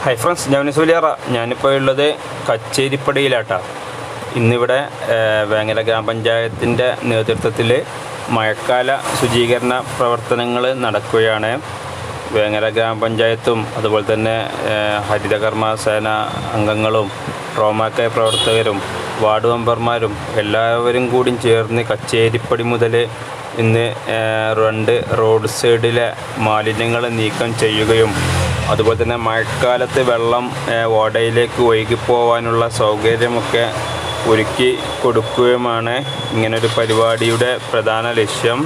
Hi friends, ഞാൻ സുലിയാറ. ഞാനിപ്പോൾ ഉള്ളത് കച്ചേരിപ്പടിയിലാട്ടാ. ഇന്നിവിടെ വേങ്ങര ഗ്രാമപഞ്ചായത്തിൻ്റെ നേതൃത്വത്തിൽ മഴക്കാല ശുചീകരണ പ്രവർത്തനങ്ങൾ നടക്കുകയാണ്. വേങ്ങര ഗ്രാമപഞ്ചായത്തും അതുപോലെ തന്നെ ഹരിതകർമ്മസേന അംഗങ്ങളും ട്രോമാക്കേ പ്രവർത്തകരും വാർഡ് മെമ്പർമാരും എല്ലാവരും കൂടി ചേർന്ന് കച്ചേരിപ്പടി മുതൽ ഇന്ന് 2 റോഡ് സൈഡിലെ മാലിന്യങ്ങൾ നീക്കം ചെയ്യുകയും അതുപോലെ തന്നെ മഴക്കാലത്ത് വെള്ളം ഓടയിലേക്ക് ഒഴുകിപ്പോവാനുള്ള സൗകര്യമൊക്കെ ഒരുക്കി കൊടുക്കുകയുമാണ് ഇങ്ങനൊരു പരിപാടിയുടെ പ്രധാന ലക്ഷ്യം.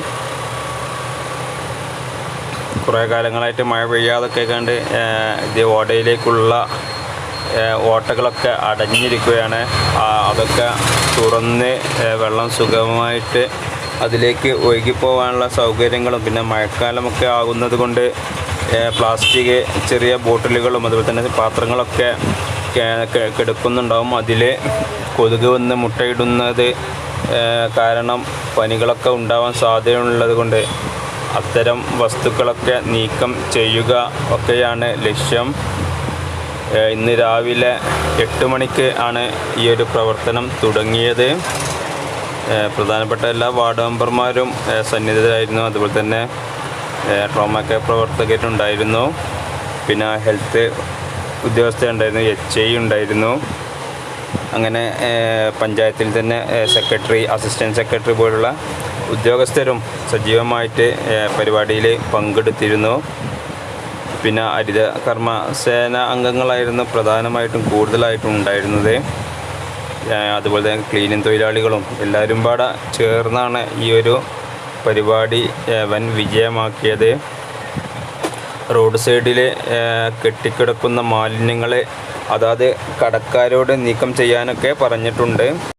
കുറേ കാലങ്ങളായിട്ട് മഴ പെയ്യാതൊക്കെ കണ്ട് ഇത് ഓടയിലേക്കുള്ള ഓട്ടകളൊക്കെ അടഞ്ഞിരിക്കുകയാണ്. അതൊക്കെ തുറന്ന് വെള്ളം സുഗമമായിട്ട് അതിലേക്ക് ഒഴുകിപ്പോകാനുള്ള സൗകര്യങ്ങളും, പിന്നെ മഴക്കാലമൊക്കെ ആകുന്നത് കൊണ്ട് പ്ലാസ്റ്റിക് ചെറിയ ബോട്ടിലുകളും അതുപോലെ തന്നെ പാത്രങ്ങളൊക്കെ കിടക്കുന്നുണ്ടാവും. അതിൽ കൊതുക് വന്ന് മുട്ടയിടുന്നത് കാരണം പനികളൊക്കെ ഉണ്ടാവാൻ സാധ്യതയുള്ളത് കൊണ്ട് അത്തരം വസ്തുക്കളൊക്കെ നീക്കം ചെയ്യുക ഒക്കെയാണ് ലക്ഷ്യം. ഇന്ന് രാവിലെ 8 മണിക്ക് ആണ് ഈ ഒരു പ്രവർത്തനം തുടങ്ങിയത്. പ്രധാനപ്പെട്ട എല്ലാ വാർഡ് മെമ്പർമാരും സന്നിഹിതരായിരുന്നു. അതുപോലെ തന്നെ ട്രോമാക്കേ പ്രവർത്തകരുണ്ടായിരുന്നു, പിന്നെ ഹെൽത്ത് ഉദ്യോഗസ്ഥരുണ്ടായിരുന്നു, HI ഉണ്ടായിരുന്നു. അങ്ങനെ പഞ്ചായത്തിൽ തന്നെ സെക്രട്ടറി, അസിസ്റ്റൻറ്റ് സെക്രട്ടറി പോലുള്ള ഉദ്യോഗസ്ഥരും സജീവമായിട്ട് പരിപാടിയിൽ പങ്കെടുത്തിരുന്നു. പിന്നെ ഹരിതകർമ്മസേന അംഗങ്ങളായിരുന്നു പ്രധാനമായിട്ടും കൂടുതലായിട്ടും ഉണ്ടായിരുന്നത്. അതുപോലെ തന്നെ ക്ലീനിങ് തൊഴിലാളികളും എല്ലാവരും പാടെ ചേർന്നാണ് ഈ ഒരു പരിപാടി വൻ വിജയമാക്കിയത്. റോഡ് സൈഡിൽ കെട്ടിക്കിടക്കുന്ന മാലിന്യങ്ങൾ അതാത് കടക്കാരോട് നീക്കം ചെയ്യാനൊക്കെ പറഞ്ഞിട്ടുണ്ട്.